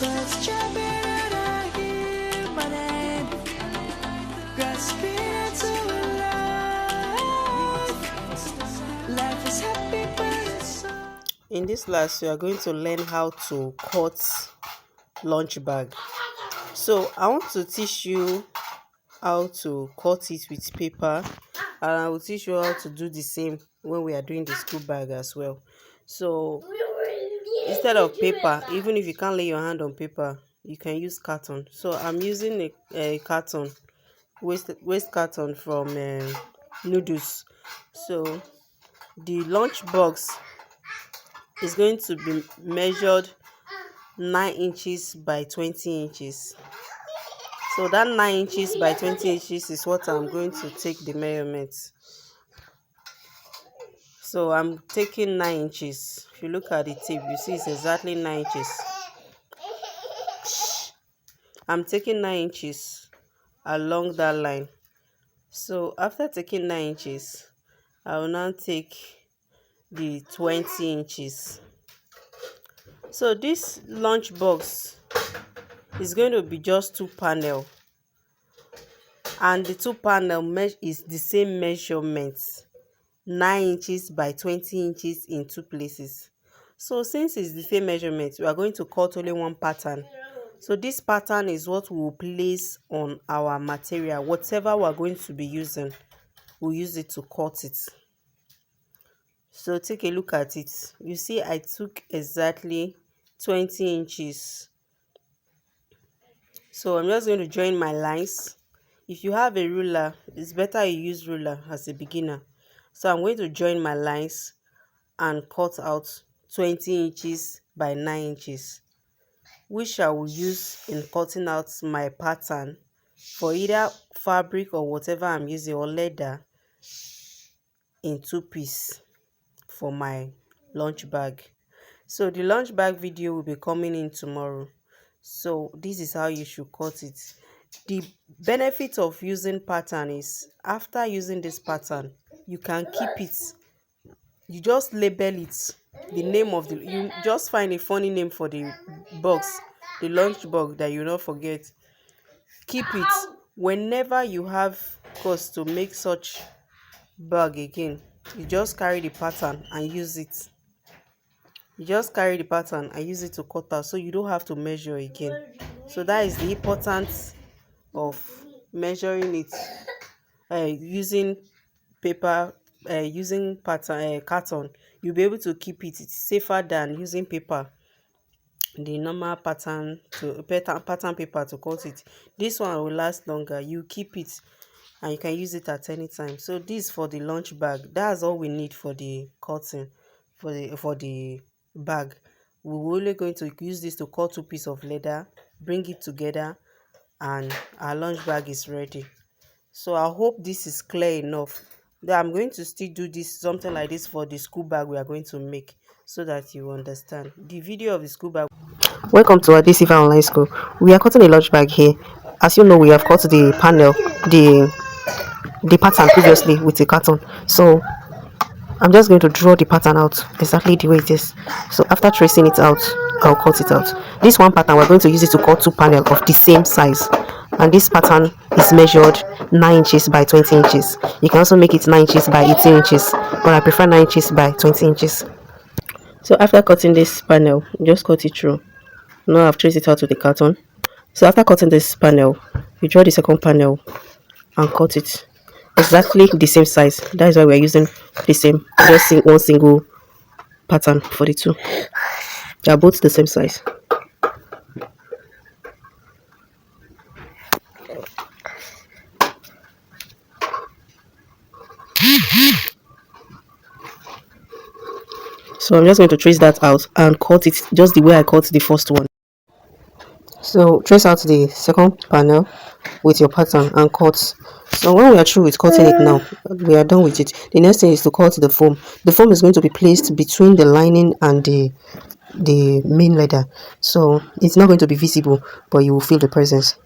Birds chirping and I hear my name, grasping into life. Life is happy but it's so. In this class, you are going to learn how to cut lunch bag. So I want to teach you how to cut it with paper, and I will teach you how to do the same when we are doing the school bag as well. So instead of paper, even if you can't lay your hand on paper, you can use carton. So I'm using a carton, waste carton from noodles. So the lunch box is going to be measured 9 inches by 20 inches. So that 9 inches by 20 inches is what I'm going to take the measurements. So I'm taking 9 inches. If you look at the tape, you see it's exactly 9 inches. I'm taking 9 inches along that line. So after taking 9 inches, I will now take the 20 inches. So this lunch box is going to be just 2 panel, and the 2 panel is the same measurements, 9 inches by 20 inches in 2 places. So since it's the same measurement, we are going to cut only one pattern. So this pattern is what we will place on our material. Whatever we are going to be using, we'll use it to cut it. So take a look at it. You see I took exactly 20 inches. So I'm just going to join my lines. If you have a ruler, it's better you use ruler as a beginner. So I'm going to join my lines and cut out 20 inches by 9 inches, which I will use in cutting out my pattern for either fabric or whatever I'm using, or leather, in 2 pieces for my lunch bag. So the lunch bag video will be coming in tomorrow. So this is how you should cut it. The benefit of using pattern is, after using this pattern, you can keep it. You just label it, the name of the, you just find a funny name for the box, the lunch box, that you not forget. Keep it. Whenever you have cause to make such bag again, you just carry the pattern and use it. You just carry the pattern and use it to cut out, so you don't have to measure again. So that is the importance of measuring it using paper, using pattern, carton. You'll be able to keep it. It's safer than using paper, the normal pattern paper to cut it. This one will last longer. You keep it and you can use it at any time. So this for the lunch bag. That's all we need for the cutting, for the bag. We're only going to use this to cut 2 pieces of leather, bring it together, and our lunch bag is ready. So I hope this is clear enough. Then I'm going to still do this, something like this, for the school bag we are going to make, so that you understand the video of the school bag. Welcome to Adesilver Online School. We are cutting a lunch bag here. As you know, we have cut the panel, the pattern previously with the carton. So I'm just going to draw the pattern out exactly the way it is. So after tracing it out, I'll cut it out. This one pattern, we're going to use it to cut 2 panels of the same size, and this pattern is measured 9 inches by 20 inches. You can also make it 9 inches by 18 inches, but I prefer 9 inches by 20 inches. So after cutting this panel, just cut it through. Now I've traced it out with the carton. So after cutting this panel, you draw the second panel and cut it exactly the same size. That is why we're using the same, just one single pattern for the two. They are both the same size. So I'm just going to trace that out and cut it just the way I cut the first one. So trace out the second panel with your pattern and cut. So when we are through with cutting it now, we are done with it. The next thing is to cut the foam. The foam is going to be placed between the lining and the main leather, so it's not going to be visible, but you will feel the presence.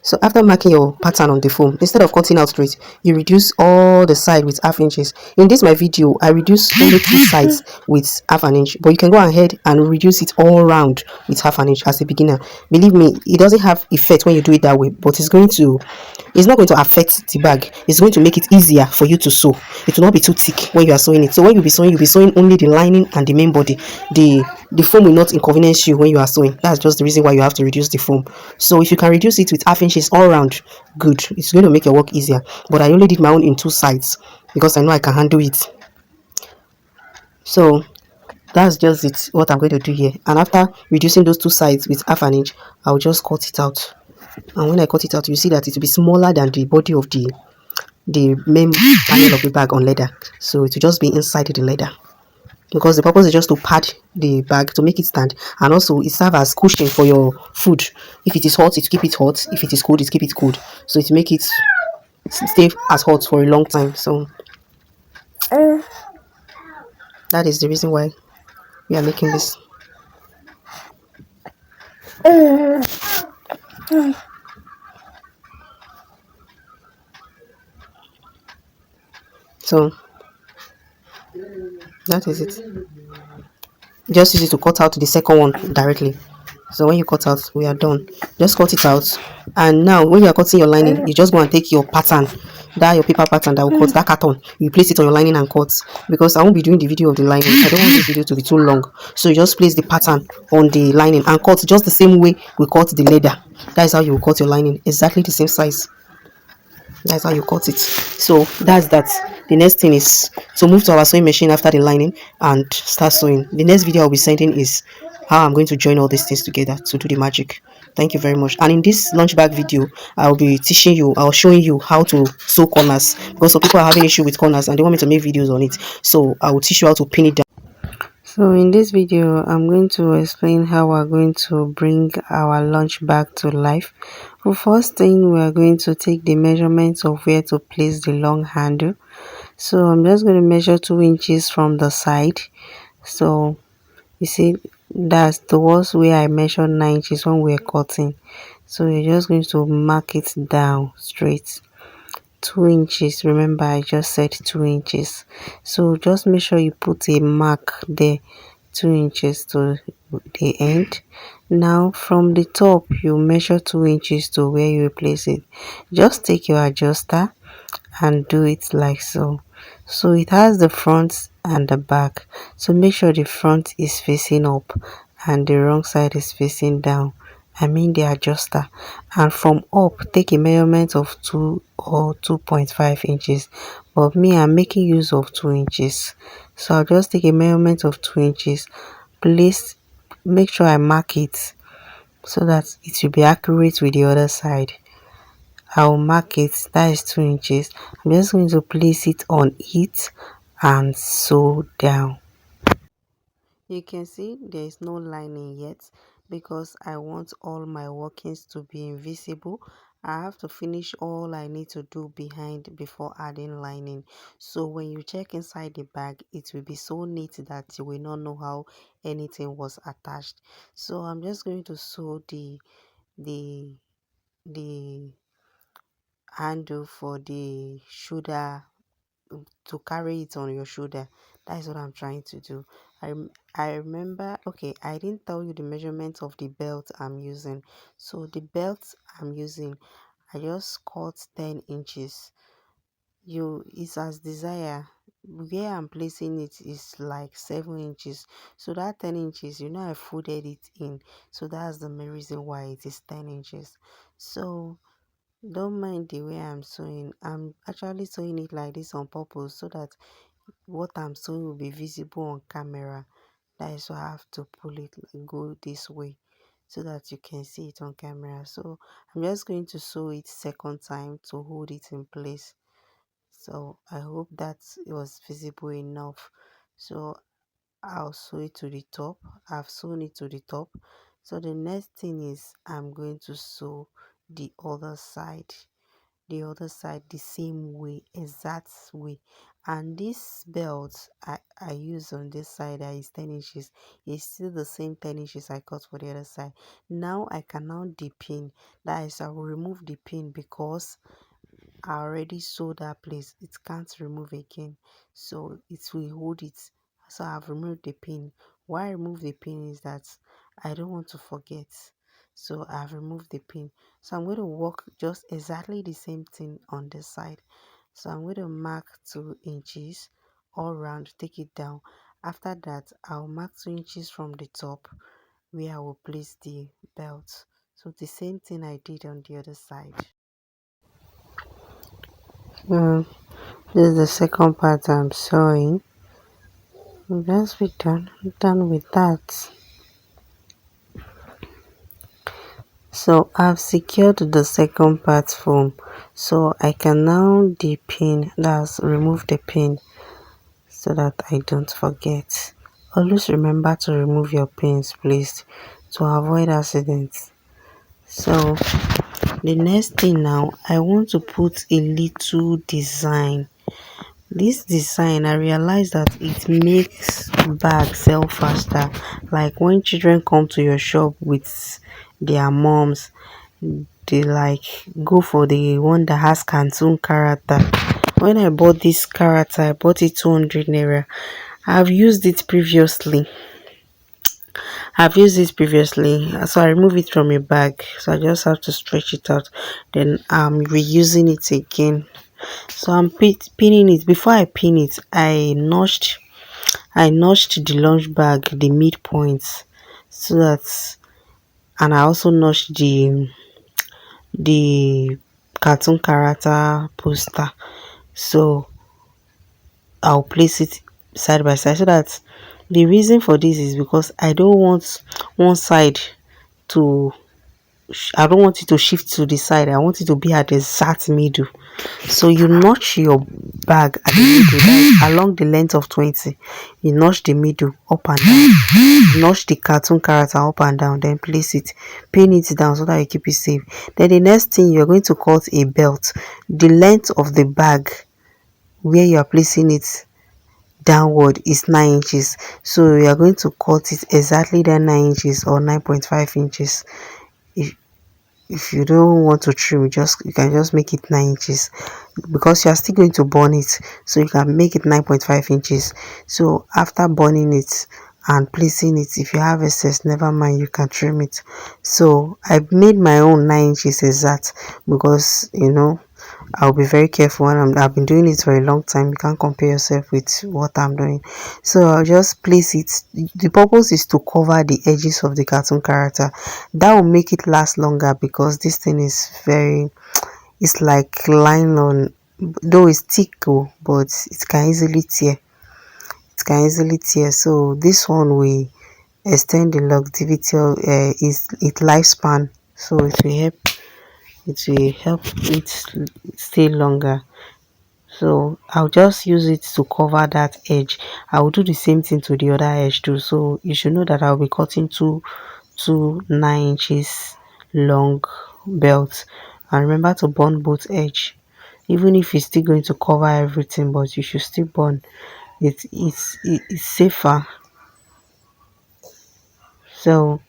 So after marking your pattern on the foam, instead of cutting out straight, you reduce all the side with half inches. In this my video, I reduce only two sides with half an inch, but you can go ahead and reduce it all round with half an inch as a beginner. Believe me, it doesn't have effect when you do it that way, but it's not going to affect the bag. It's going to make it easier for you to sew. It will not be too thick when you are sewing it. So when you'll be sewing only the lining and the main body. The foam will not inconvenience you when you are sewing. That's just the reason why you have to reduce the foam. So if you can reduce it with half inches all around, good. It's going to make your work easier. But I only did my own in two sides because I know I can handle it. So that's just it, what I'm going to do here. And after reducing those two sides with half an inch, I'll just cut it out. And when I cut it out, you see that it will be smaller than the body of the main panel of the bag on leather. So it will just be inside the leather, because the purpose is just to pad the bag to make it stand, and also it serves as cushion for your food. If it is hot, it keep it hot. If it is cold, it keep it cold. So it make it stay as hot for a long time. So that is the reason why we are making this. So that is it. Just use it to cut out the second one directly. So when you cut out, we are done. Just cut it out. And now when you are cutting your lining, you just go and take your pattern, that your paper pattern that will cut that carton, you place it on your lining and cut. Because I won't be doing the video of the lining, I don't want this video to be too long. So you just place the pattern on the lining and cut just the same way we cut the leather. That is how you will cut your lining, exactly the same size. That's how you cut it. So that's that. The next thing is to move to our sewing machine after the lining and start sewing. The next video I'll be sending is how I'm going to join all these things together to do the magic. Thank you very much. And in this lunch bag video, I'll showing you how to sew corners, because some people are having issue with corners and they want me to make videos on it. So I will teach you how to pin it down. So in this video, I'm going to explain how we're going to bring our lunch bag to life. The first thing, we are going to take the measurements of where to place the long handle. So I'm just going to measure 2 inches from the side. So you see, that's towards where I measured 9 inches when we were cutting. So you're just going to mark it down straight. 2 inches, remember I just said 2 inches. So just make sure you put a mark there, 2 inches to the end. Now from the top, you measure 2 inches to where you place it. Just take your adjuster and do it like so. So it has the front and the back. So make sure the front is facing up and the wrong side is facing down. I mean the adjuster. And from up, take a measurement of 2 or 2.5 inches. But me, I'm making use of 2 inches. So I'll just take a measurement of 2 inches. Place, make sure I mark it so that it will be accurate with the other side. I'll mark it, that is 2 inches. I'm just going to place it on it and sew down. You can see there is no lining yet because I want all my workings to be invisible. I have to finish all I need to do behind before adding lining. So when you check inside the bag, it will be so neat that you will not know how anything was attached. So I'm just going to sew the the handle for the shoulder, to carry it on your shoulder. That is what I'm trying to do. I remember, okay, I didn't tell you the measurement of the belt I'm using. So the belt I'm using, I just cut 10 inches. It's as desire. Where I'm placing it is like 7 inches. So that 10 inches, I folded it in. So that's the main reason why it is 10 inches. So don't mind the way I'm sewing. I'm actually sewing it like this on purpose so that what I'm sewing will be visible on camera. That is why I have to pull it, go this way so that you can see it on camera. So I'm just going to sew it second time to hold it in place. So I hope that it was visible enough. So I'll sew it to the top. I've sewn it to the top. So the next thing is I'm going to sew the other side, the same way, exact way. And this belt I use on this side that is 10 inches is still the same 10 inches I cut for the other side. Now I can now depin. That is, I will remove the pin because I already sewed that place. It can't remove again. So it will hold it. So I've removed the pin. Why I remove the pin is that I don't want to forget. So I've removed the pin. So I'm going to work just exactly the same thing on this side. So I'm going to mark 2 inches all round, take it down. After that, I'll mark 2 inches from the top where I will place the belt. So the same thing I did on the other side. Mm, this is the second part I'm sewing. Just be done with that. So I've secured the second part foam. So I can now depin, that's remove the pin so that I don't forget. Always remember to remove your pins, please, to avoid accidents. So the next thing now, I want to put a little design. This design, I realized that it makes bag sell faster. Like when children come to your shop with their moms, they like go for the one that has cartoon character. When I bought this character, I bought it 200 naira. I've used it previously. So I remove it from a bag. So I just have to stretch it out. Then I'm reusing it again. So I'm pinning it. Before I pin it, I notched the lunch bag, the midpoints, so that, and I also notched the cartoon character poster. So I'll place it side by side so that the reason for this is because I don't want one side to I don't want it to shift to the side. I want it to be at the exact middle. So you notch your bag at the middle, that along the length of 20. You notch the middle up and down. Notch the cartoon character up and down. Then place it, pin it down so that you keep it safe. Then the next thing, you're going to cut a belt. The length of the bag where you are placing it downward is 9 inches. So you are going to cut it exactly that 9 inches or 9.5 inches. If you don't want to trim, you can just make it 9 inches because you are still going to burn it, so you can make it 9.5 inches. So after burning it and placing it, if you have excess, never mind, you can trim it. So I made my own 9 inches exact because I'll be very careful when I've been doing it for a long time. You can't compare yourself with what I'm doing. So I'll just place it. The purpose is to cover the edges of the cartoon character. That will make it last longer because this thing is it's like nylon, though it's thick, but it can easily tear. It can easily tear. So this one will extend the longevity of its lifespan. So it will help it stay longer. So I'll just use it to cover that edge. I will do the same thing to the other edge too. So you should know that I'll be cutting two 9 inches long belts, and remember to burn both edge. Even if it's still going to cover everything, but you should still burn. It's safer. So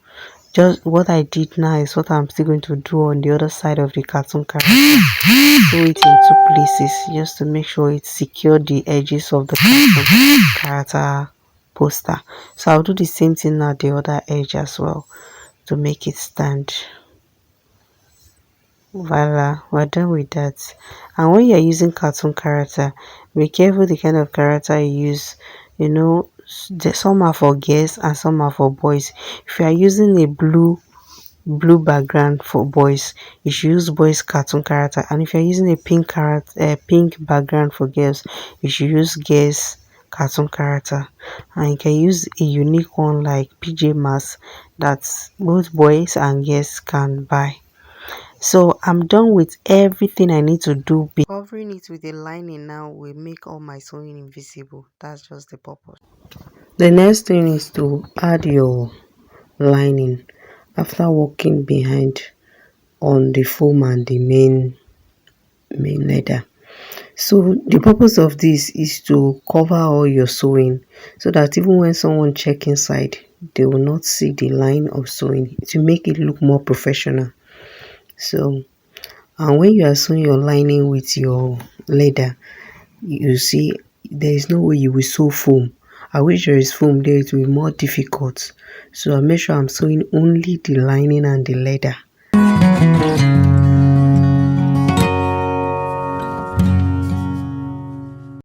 just what I did now is what I'm still going to do on the other side of the cartoon character. Sew it in two places just to make sure it secure the edges of the cartoon character poster. So I'll do the same thing at the other edge as well to make it stand. Voila, we're done with that. And when you're using cartoon character, be careful the kind of character you use. Some are for girls and some are for boys. If you are using a blue background for boys, you should use boys cartoon character. And if you're using a pink background for girls, you should use girls cartoon character. And you can use a unique one like PJ Masks that both boys and girls can buy. So I'm done with everything I need to do. Covering it with a lining now will make all my sewing invisible. That's just the purpose. The next thing is to add your lining after working behind on the foam and the main leather. So the purpose of this is to cover all your sewing so that even when someone check inside, they will not see the line of sewing to make it look more professional. So, and when you are sewing your lining with your leather, you see there is no way you will sew foam. I wish there is foam there, it will be more difficult. So I make sure I'm sewing only the lining and the leather.